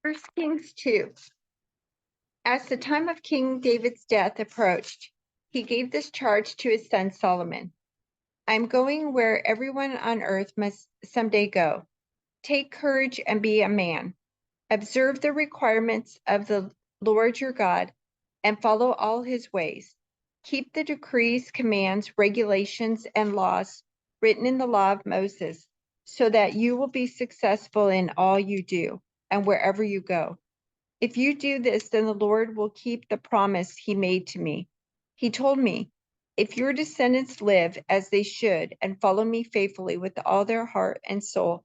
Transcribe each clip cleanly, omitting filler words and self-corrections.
First Kings 2. As the time of King David's death approached, he gave this charge to his son Solomon. I am going where everyone on earth must someday go. Take courage and be a man. Observe the requirements of the Lord your God and follow all his ways. Keep the decrees, commands, regulations, and laws written in the law of Moses, so that you will be successful in all you do and wherever you go. If you do this, then the Lord will keep the promise he made to me. He told me, if your descendants live as they should and follow me faithfully with all their heart and soul,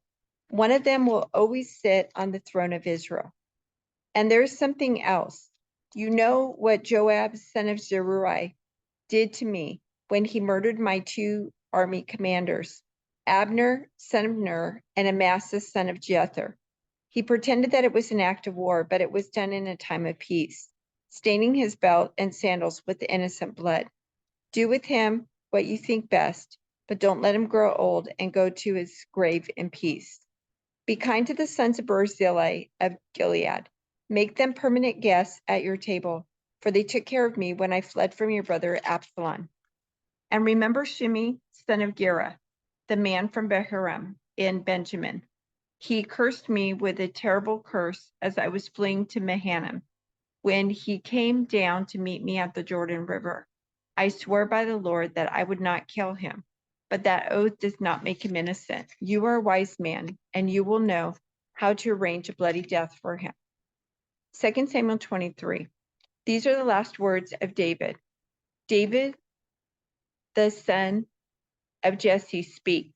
one of them will always sit on the throne of Israel. And there's something else. You know what Joab, son of Zeruiah, did to me when he murdered my two army commanders, Abner, son of Ner, and Amasa, son of Jether. He pretended that it was an act of war, but it was done in a time of peace, staining his belt and sandals with innocent blood. Do with him what you think best, but don't let him grow old and go to his grave in peace. Be kind to the sons of Barzillai of Gilead. Make them permanent guests at your table, for they took care of me when I fled from your brother Absalom. And remember Shimei, son of Gera, the man from Bahurim in Benjamin. He cursed me with a terrible curse as I was fleeing to Mahanaim, when he came down to meet me at the Jordan River. I swore by the Lord that I would not kill him, but that oath does not make him innocent. You are a wise man, and you will know how to arrange a bloody death for him. 2 Samuel 23. These are the last words of David. David, the son of Jesse, speaks.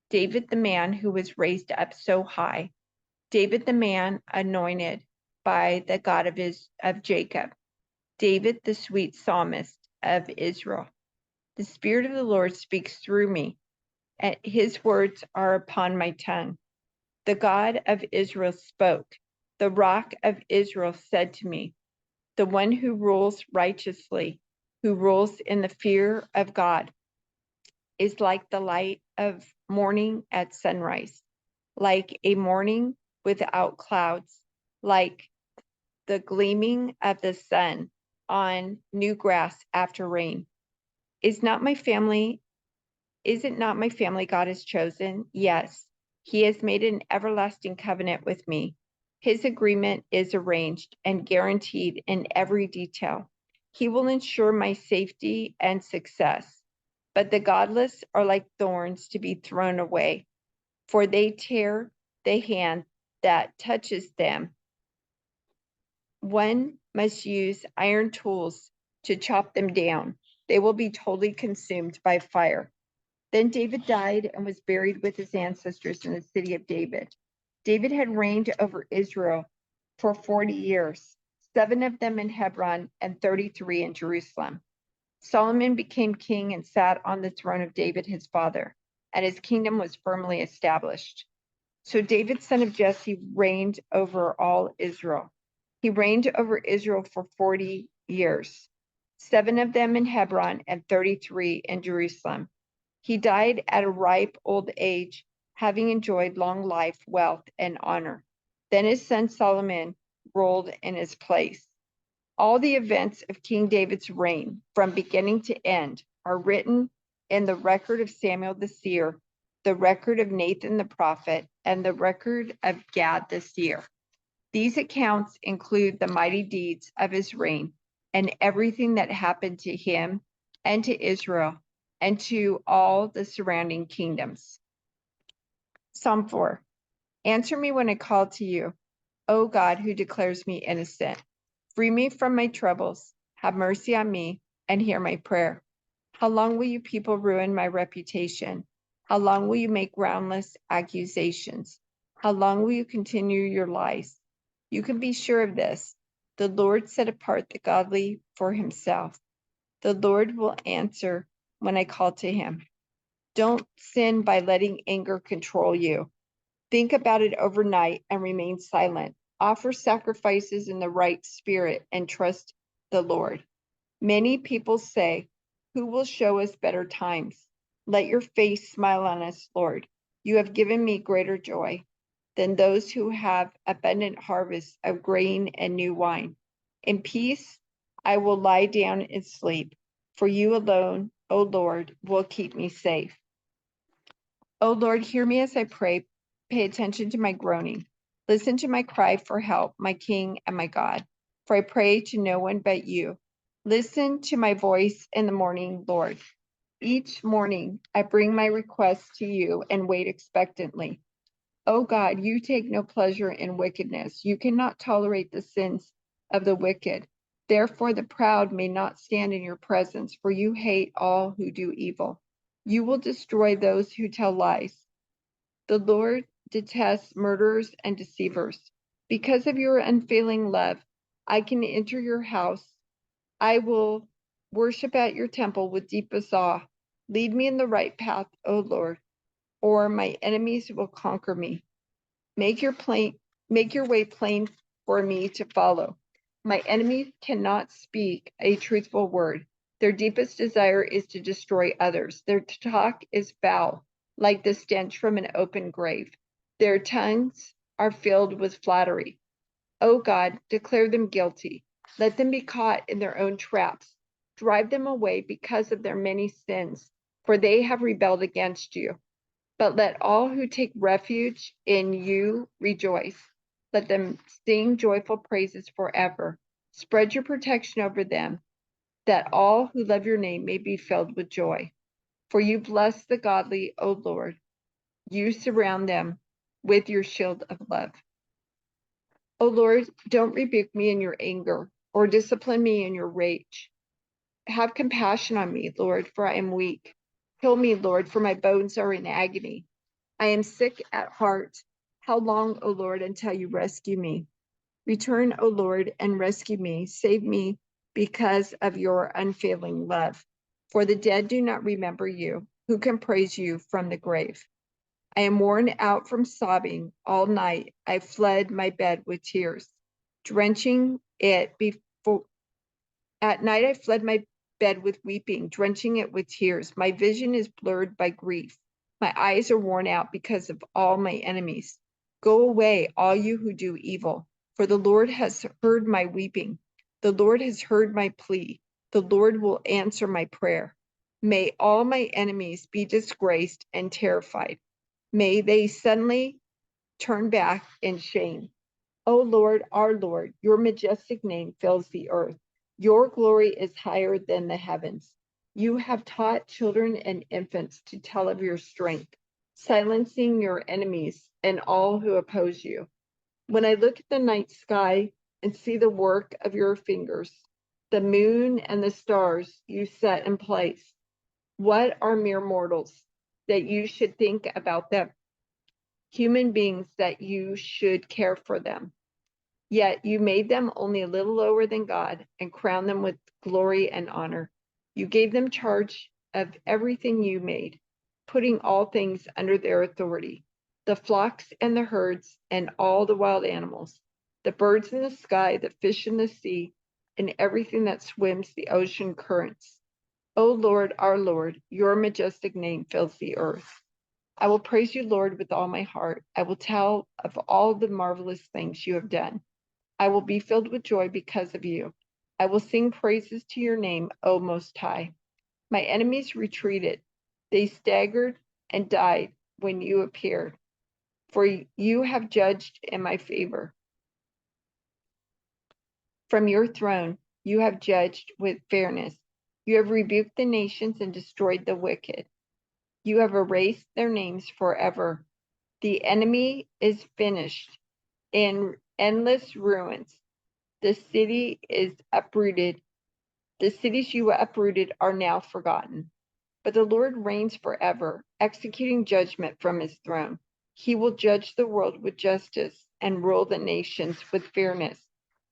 David, the man who was raised up so high. David, the man anointed by the God of Jacob. David, the sweet psalmist of Israel. The Spirit of the Lord speaks through me, and his words are upon my tongue. The God of Israel spoke. The rock of Israel said to me, the one who rules righteously, who rules in the fear of God, is like the light of morning at sunrise, like a morning without clouds, like the gleaming of the sun on new grass after rain. Is it not my family God has chosen? Yes, he has made an everlasting covenant with me. His agreement is arranged and guaranteed in every detail. He will ensure my safety and success. But the godless are like thorns to be thrown away, for they tear the hand that touches them. One must use iron tools to chop them down. They will be totally consumed by fire. Then David died and was buried with his ancestors in the city of David. David had reigned over Israel for 40 years, 7 of them in Hebron and 33 in Jerusalem. Solomon became king and sat on the throne of David his father, and his kingdom was firmly established. So David, son of Jesse, reigned over all Israel. He reigned over Israel for 40 years, 7 of them in Hebron and 33 in Jerusalem. He died at a ripe old age, having enjoyed long life, wealth, and honor. Then his son Solomon ruled in his place. All the events of King David's reign, from beginning to end, are written in the record of Samuel the seer, the record of Nathan the prophet, and the record of Gad the seer. These accounts include the mighty deeds of his reign and everything that happened to him and to Israel and to all the surrounding kingdoms. Psalm 4. Answer me when I call to you, O God, who declares me innocent. Free me from my troubles, have mercy on me, and hear my prayer. How long will you people ruin my reputation? How long will you make groundless accusations? How long will you continue your lies? You can be sure of this. The Lord set apart the godly for himself. The Lord will answer when I call to him. Don't sin by letting anger control you. Think about it overnight and remain silent. Offer sacrifices in the right spirit and trust the Lord. Many people say, who will show us better times? Let your face smile on us, Lord. You have given me greater joy than those who have abundant harvests of grain and new wine. In peace, I will lie down and sleep, for you alone, O Lord, will keep me safe. O Lord, hear me as I pray. Pay attention to my groaning. Listen to my cry for help, my King and my God, for I pray to no one but you. Listen to my voice in the morning, Lord. Each morning I bring my requests to you and wait expectantly. O God, you take no pleasure in wickedness. You cannot tolerate the sins of the wicked. Therefore, the proud may not stand in your presence, for you hate all who do evil. You will destroy those who tell lies. The Lord detests murderers and deceivers. Because of your unfailing love, I can enter your house. I will worship at your temple with deepest awe. Lead me in the right path, O Lord, or my enemies will conquer me. Make your way plain for me to follow. My enemies cannot speak a truthful word. Their deepest desire is to destroy others. Their talk is foul, like the stench from an open grave. Their tongues are filled with flattery. O God, declare them guilty. Let them be caught in their own traps. Drive them away because of their many sins, for they have rebelled against you. But let all who take refuge in you rejoice. Let them sing joyful praises forever. Spread your protection over them, that all who love your name may be filled with joy. For you bless the godly, O Lord. You surround them with your shield of love. O Lord, don't rebuke me in your anger or discipline me in your rage. Have compassion on me, Lord, for I am weak. Heal me, Lord, for my bones are in agony. I am sick at heart. How long, O Lord, until you rescue me? Return, O Lord, and rescue me. Save me because of your unfailing love. For the dead do not remember you. Who can praise you from the grave? I am worn out from sobbing all night. I fled my bed with tears, drenching it before. At night I fled my bed with weeping, drenching it with tears. My vision is blurred by grief. My eyes are worn out because of all my enemies. Go away, all you who do evil, for the Lord has heard my weeping. The Lord has heard my plea. The Lord will answer my prayer. May all my enemies be disgraced and terrified. May they suddenly turn back in shame. O Lord, our Lord, your majestic name fills the earth. Your glory is higher than the heavens. You have taught children and infants to tell of your strength, silencing your enemies and all who oppose you. When I look at the night sky and see the work of your fingers, the moon and the stars you set in place, what are mere mortals that you should think about them? Human beings that you should care for them. Yet you made them only a little lower than God and crowned them with glory and honor. You gave them charge of everything you made, putting all things under their authority, the flocks and the herds and all the wild animals, the birds in the sky, the fish in the sea, and everything that swims the ocean currents. O Lord, our Lord, your majestic name fills the earth. I will praise you, Lord, with all my heart. I will tell of all the marvelous things you have done. I will be filled with joy because of you. I will sing praises to your name, O Most High. My enemies retreated. They staggered and died when you appeared, for you have judged in my favor. From your throne, you have judged with fairness. You have rebuked the nations and destroyed the wicked. You have erased their names forever. The enemy is finished in endless ruins. The city is uprooted. The cities you uprooted are now forgotten. But the Lord reigns forever, executing judgment from his throne. He will judge the world with justice and rule the nations with fairness.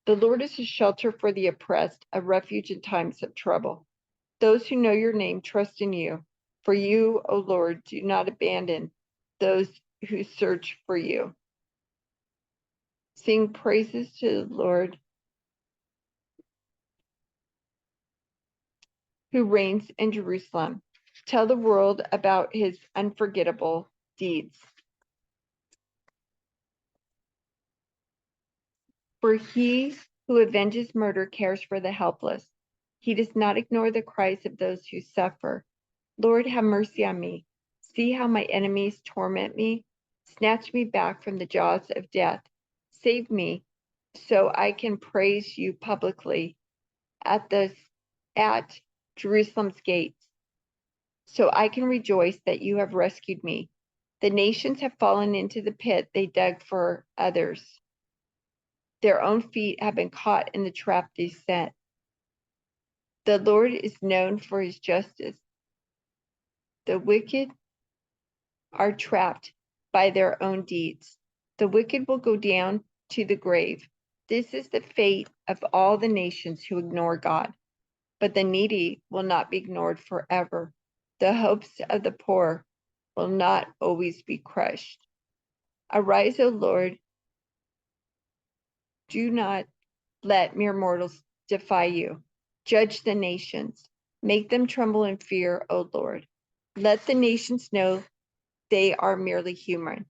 The Lord is a shelter for the oppressed, a refuge in times of trouble. Those who know your name trust in you. For you, O Lord, do not abandon those who search for you. Sing praises to the Lord who reigns in Jerusalem. Tell the world about his unforgettable deeds. For he who avenges murder cares for the helpless. He does not ignore the cries of those who suffer. Lord, have mercy on me. See how my enemies torment me. Snatch me back from the jaws of death. Save me so I can praise you publicly at Jerusalem's gates, so I can rejoice that you have rescued me. The nations have fallen into the pit they dug for others. Their own feet have been caught in the trap they set. The Lord is known for his justice. The wicked are trapped by their own deeds. The wicked will go down to the grave. This is the fate of all the nations who ignore God. But the needy will not be ignored forever. The hopes of the poor will not always be crushed. Arise, O Lord. Do not let mere mortals defy you. Judge the nations. Make them tremble in fear, O Lord. Let the nations know they are merely human.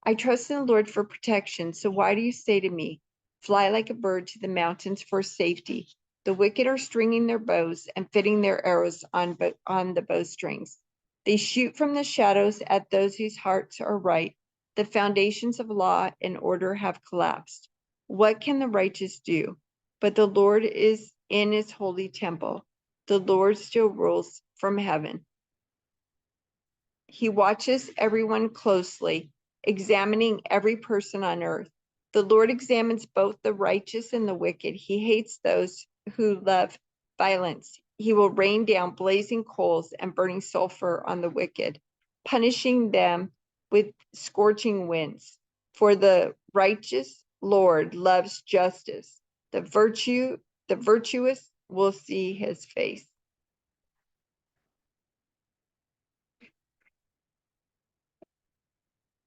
I trust in the Lord for protection, so why do you say to me, fly like a bird to the mountains for safety? The wicked are stringing their bows and fitting their arrows on the bowstrings. They shoot from the shadows at those whose hearts are right. The foundations of law and order have collapsed. What can the righteous do? But the Lord is in his holy temple. The Lord still rules from heaven. He watches everyone closely, examining every person on earth. The Lord examines both the righteous and the wicked. He hates those who love violence. He will rain down blazing coals and burning sulfur on the wicked, punishing them with scorching winds. For the righteous Lord loves justice. The virtuous will see his face.